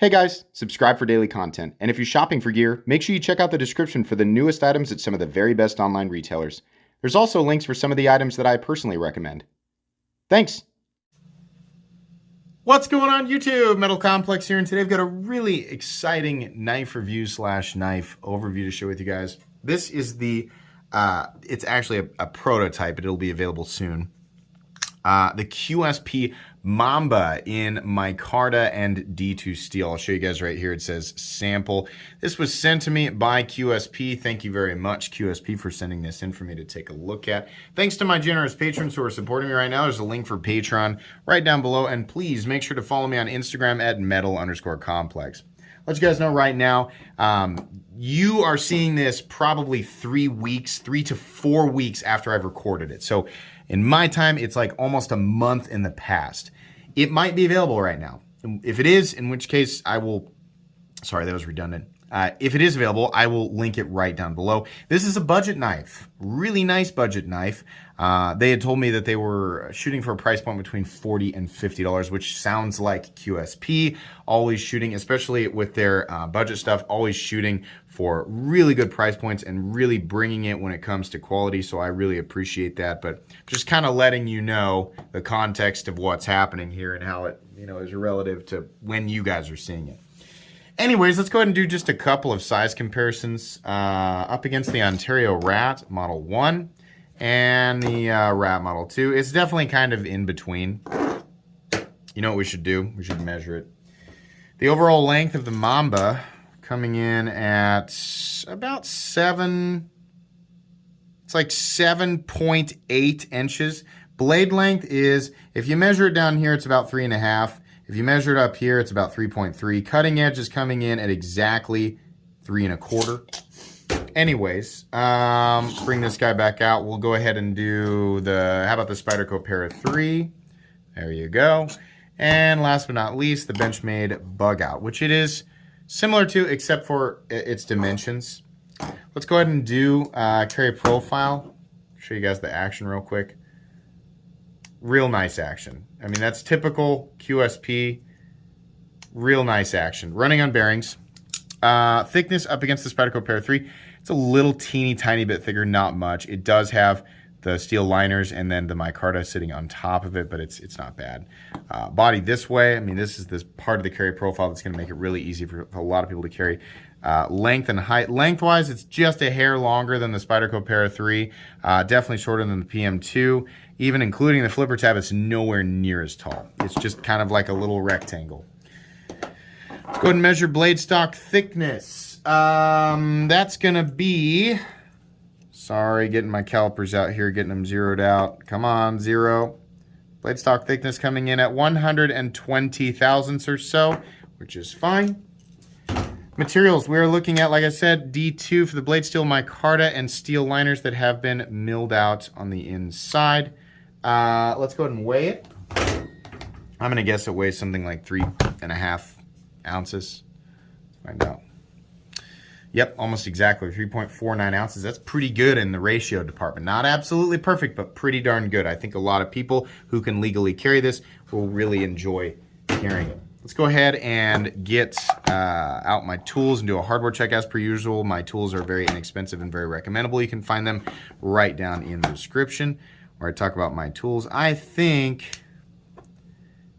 Hey guys, subscribe for daily content, and if you're shopping for gear, make sure you check out the description for the newest items at some of the very best online retailers. There's also links for some of the items that I personally recommend. Thanks! What's going on YouTube? Metal Complex here, and today I've got a really exciting knife review / knife overview to share with you guys. This is it's actually a prototype, but it'll be available soon. The QSP Mamba in micarta and D2 steel. I'll show you guys right here. It says sample. This was sent to me by QSP. Thank you very much, QSP, for sending this in for me to take a look at. Thanks to my generous patrons who are supporting me right now. There's a link for Patreon right down below. And please make sure to follow me on Instagram at metal_complex. Let you guys know right now, you are seeing this probably 3 to 4 weeks after I've recorded it. So in my time, it's like almost a month in the past. It might be available right now. If it is, in which case I will, sorry, that was redundant. If it is available, I will link it right down below. This is a budget knife, really nice budget knife. They had told me that they were shooting for a price point between $40 and $50, which sounds like QSP, always shooting, especially with their budget stuff, always shooting for really good price points and really bringing it when it comes to quality. So I really appreciate that, but just kind of letting you know the context of what's happening here and how it, is relative to when you guys are seeing it. Anyways, let's go ahead and do just a couple of size comparisons up against the Ontario Rat Model 1 and the Rat Model 2. It's definitely kind of in between. You know what we should do? We should measure it. The overall length of the Mamba coming in at about 7.8 inches. Blade length is, if you measure it down here, it's about 3.5. If you measure it up here, it's about 3.3. Cutting edge is coming in at exactly 3.25. Anyways, bring this guy back out. We'll go ahead and do how about the Spyderco Para 3? There you go. And last but not least, the Benchmade Bug Out, which it is similar to, except for its dimensions. Let's go ahead and do carry profile. Show you guys the action real quick. Real nice action. I mean, that's typical QSP. Real nice action. Running on bearings. Thickness up against the Spyderco Para 3. It's a little teeny tiny bit thicker, not much. It does have the steel liners and then the micarta sitting on top of it, but it's not bad. Body this way. I mean, this is this part of the carry profile that's going to make it really easy for a lot of people to carry. Length and height. Lengthwise, it's just a hair longer than the Spyderco Para 3. Definitely shorter than the PM2. Even including the flipper tab, it's nowhere near as tall. It's just kind of like a little rectangle. Let's go ahead and measure blade stock thickness. That's going to be... Sorry, getting my calipers out here, getting them zeroed out. Come on, zero. Blade stock thickness coming in at 120 thousandths or so, which is fine. Materials, we're looking at, like I said, D2 for the blade steel micarta and steel liners that have been milled out on the inside. Let's go ahead and weigh it. I'm going to guess it weighs something like 3.5 ounces. Let's find out. Yep, almost exactly 3.49 ounces. That's pretty good in the ratio department. Not absolutely perfect, but pretty darn good. I think a lot of people who can legally carry this will really enjoy carrying it. Let's go ahead and get out my tools and do a hardware check as per usual. My tools are very inexpensive and very recommendable. You can find them right down in the description where I talk about my tools. I think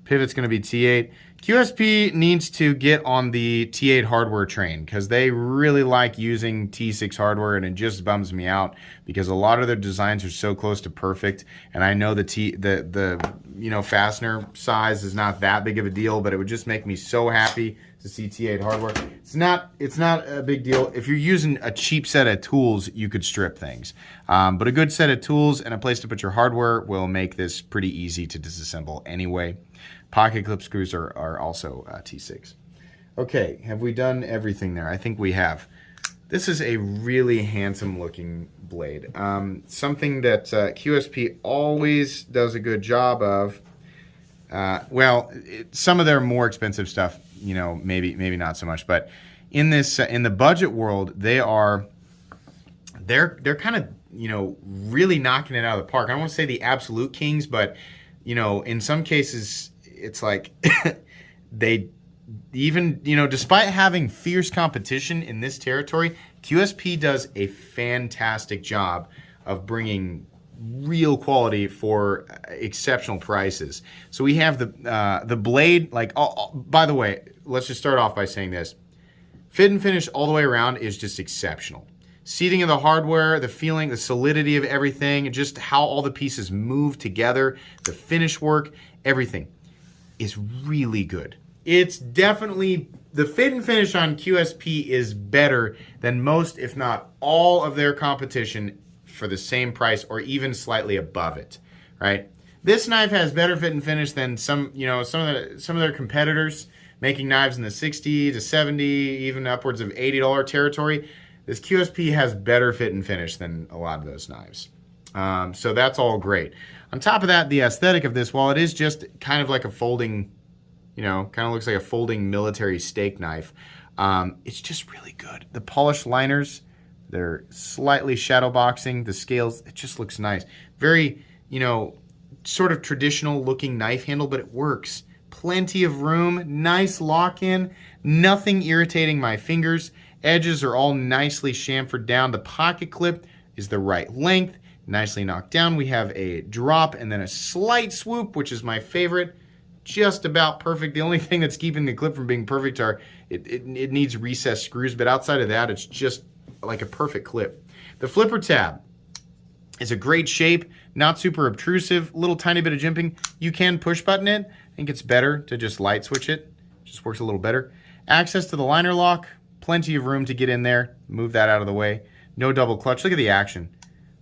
pivot's going to be T8. QSP needs to get on the T8 hardware train because they really like using T6 hardware, and it just bums me out because a lot of their designs are so close to perfect. And I know the fastener size is not that big of a deal, but it would just make me so happy to see T8 hardware. It's not a big deal. If you're using a cheap set of tools, you could strip things. But a good set of tools and a place to put your hardware will make this pretty easy to disassemble anyway. Pocket clip screws are also T6. Okay, have we done everything there? I think we have. This is a really handsome looking blade. Something that QSP always does a good job of. Some of their more expensive stuff, maybe not so much, but in this in the budget world, they're kind of really knocking it out of the park. I don't want to say the absolute kings, but in some cases it's like they even, despite having fierce competition in this territory, QSP does a fantastic job of bringing real quality for exceptional prices. So we have the blade, like, by the way, let's just start off by saying this. Fit and finish all the way around is just exceptional. Seating of the hardware, the feeling, the solidity of everything, just how all the pieces move together, the finish work, everything is really good. It's definitely, the fit and finish on QSP is better than most, if not all, of their competition for the same price or even slightly above it, right? This knife has better fit and finish than some of their competitors making knives in the $60 to $70, even upwards of $80 territory. This QSP has better fit and finish than a lot of those knives. So that's all great. On top of that, the aesthetic of this, while it is just kind of like a folding, kind of looks like a folding military steak knife, it's just really good. The polished liners, they're slightly shadow boxing. The scales, it just looks nice. Very, sort of traditional looking knife handle, but it works. Plenty of room, nice lock-in, nothing irritating my fingers. Edges are all nicely chamfered down. The pocket clip is the right length, nicely knocked down. We have a drop and then a slight swoop, which is my favorite. Just about perfect. The only thing that's keeping the clip from being perfect are it needs recessed screws, but outside of that, it's just like a perfect clip. The flipper tab is a great shape, not super obtrusive, little tiny bit of jimping. You can push button it. I think it's better to just light switch it. Just works a little better. Access to the liner lock, plenty of room to get in there. Move that out of the way. No double clutch. Look at the action.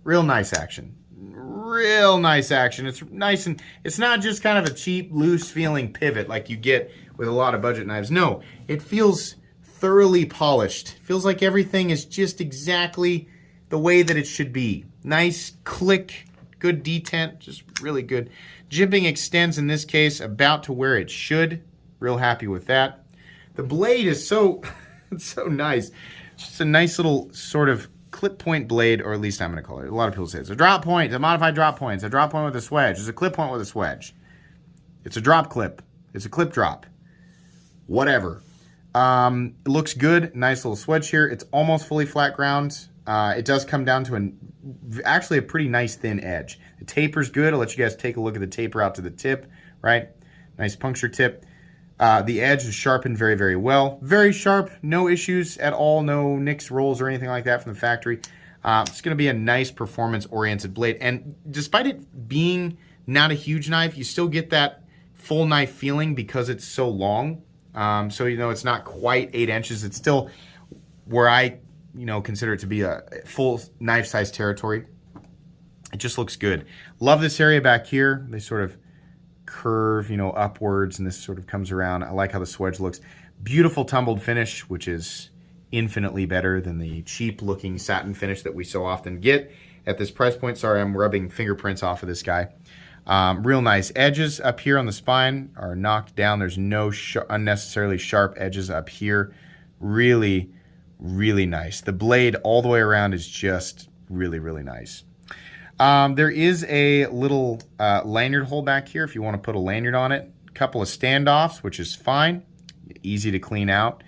Real nice action. Real nice action. It's nice, and it's not just kind of a cheap, loose feeling pivot like you get with a lot of budget knives. No, it feels thoroughly polished. Feels like everything is just exactly the way that it should be. Nice click, good detent, just really good. Jimping extends in this case about to where it should. Real happy with that. The blade is so it's so nice. It's just a nice little sort of clip point blade, or at least I'm going to call it. A lot of people say it's a drop point, it's a modified drop point, it's a drop point with a swedge, it's a clip point with a swedge. It's a drop clip. It's a clip drop. Whatever. It looks good. Nice little swedge here. It's almost fully flat ground. It does come down to actually a pretty nice thin edge. The taper's good. I'll let you guys take a look at the taper out to the tip, right? Nice puncture tip. The edge is sharpened very, very well. Very sharp. No issues at all. No nicks, rolls, or anything like that from the factory. It's going to be a nice performance-oriented blade. And despite it being not a huge knife, you still get that full knife feeling because it's so long. So, it's not quite 8 inches. It's still where I, consider it to be a full knife-size territory. It just looks good. Love this area back here. They sort of curve, upwards, and this sort of comes around. I like how the swedge looks. Beautiful tumbled finish, which is infinitely better than the cheap-looking satin finish that we so often get at this price point. Sorry, I'm rubbing fingerprints off of this guy. Real nice edges up here on the spine are knocked down. There's no unnecessarily sharp edges up here. Really, really nice. The blade all the way around is just really, really nice. There is a little lanyard hole back here if you want to put a lanyard on it. A couple of standoffs, which is fine. Easy to clean out.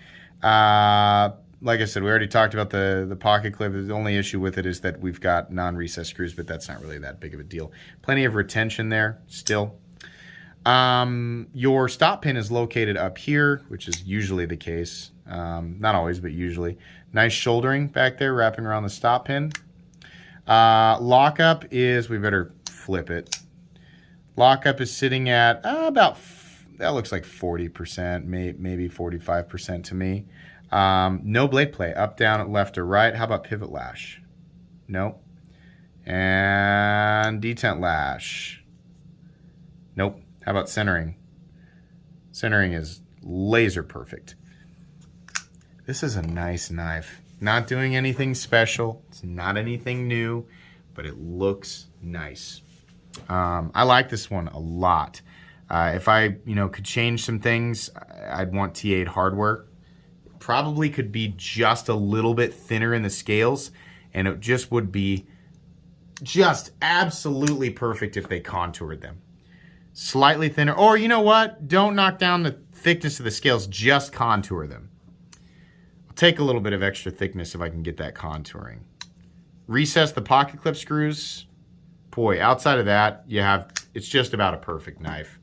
Like I said, we already talked about the pocket clip. The only issue with it is that we've got non-recessed screws, but that's not really that big of a deal. Plenty of retention there still. Your stop pin is located up here, which is usually the case. Not always, but usually. Nice shouldering back there wrapping around the stop pin. Lockup is, we better flip it. Lockup is sitting at about, that looks like 40%, maybe 45% to me. No blade play, up, down, left, or right. How about pivot lash? Nope. And detent lash. Nope. How about centering? Centering is laser perfect. This is a nice knife. Not doing anything special. It's not anything new, but it looks nice. I like this one a lot. If I, could change some things, I'd want T8 hardware. Probably could be just a little bit thinner in the scales, and it just would be just absolutely perfect if they contoured them. Slightly thinner, or you know what? Don't knock down the thickness of the scales, just contour them. I'll take a little bit of extra thickness if I can get that contouring. Recess the pocket clip screws. Boy, outside of that, it's just about a perfect knife.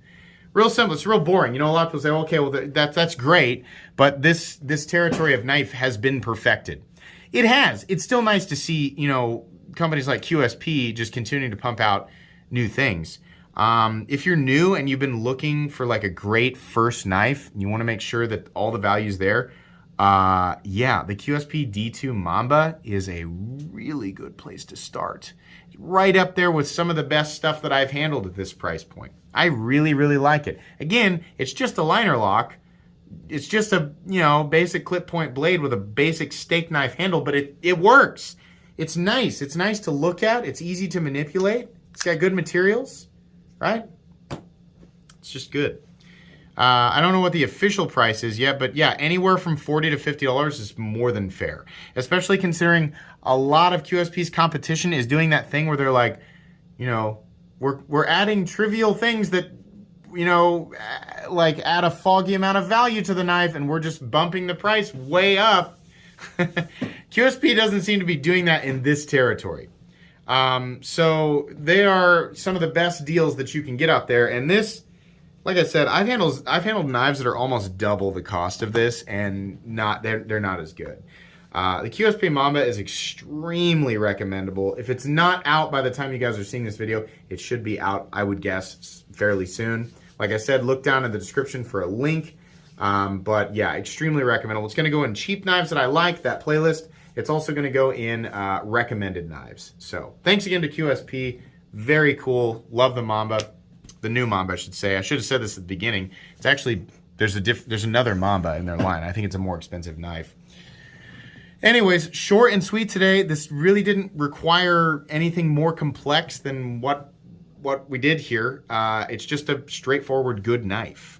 Real simple. It's real boring. You know, a lot of people say, okay, well, that's great, but this territory of knife has been perfected. It has. It's still nice to see, you know, companies like QSP just continuing to pump out new things. If you're new and you've been looking for like a great first knife, and you want to make sure that all the value's there, yeah, the QSP D2 Mamba is a really good place to start. Right up there with some of the best stuff that I've handled at this price point. I really, really like it. Again, it's just a liner lock. It's just a, you know, basic clip point blade with a basic steak knife handle, but it works. It's nice. It's nice to look at. It's easy to manipulate. It's got good materials, right? It's just good. I don't know what the official price is yet, but yeah, anywhere from $40 to $50 is more than fair, especially considering a lot of QSP's competition is doing that thing where they're like, you know, we're adding trivial things that, you know, like add a foggy amount of value to the knife, and we're just bumping the price way up. QSP doesn't seem to be doing that in this territory. So they are some of the best deals that you can get out there, and this, like I said, I've handled knives that are almost double the cost of this, and they're not as good. The QSP Mamba is extremely recommendable. If it's not out by the time you guys are seeing this video, it should be out, I would guess, fairly soon. Like I said, look down in the description for a link. But yeah, extremely recommendable. It's going to go in cheap knives that I like, that playlist. It's also going to go in recommended knives. So thanks again to QSP. Very cool. Love the Mamba. The new Mamba, I should say. I should have said this at the beginning. It's actually, there's another Mamba in their line. I think it's a more expensive knife. Anyways, short and sweet today. This really didn't require anything more complex than what we did here. It's just a straightforward good knife.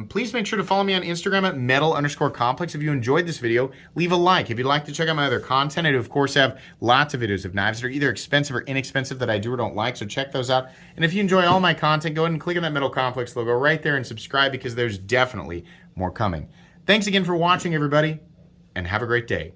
Please make sure to follow me on Instagram at metal_complex. If you enjoyed this video, leave a like. If you'd like to check out my other content, I do, of course, have lots of videos of knives that are either expensive or inexpensive that I do or don't like, so check those out. And if you enjoy all my content, go ahead and click on that Metal Complex logo right there and subscribe, because there's definitely more coming. Thanks again for watching, everybody, and have a great day.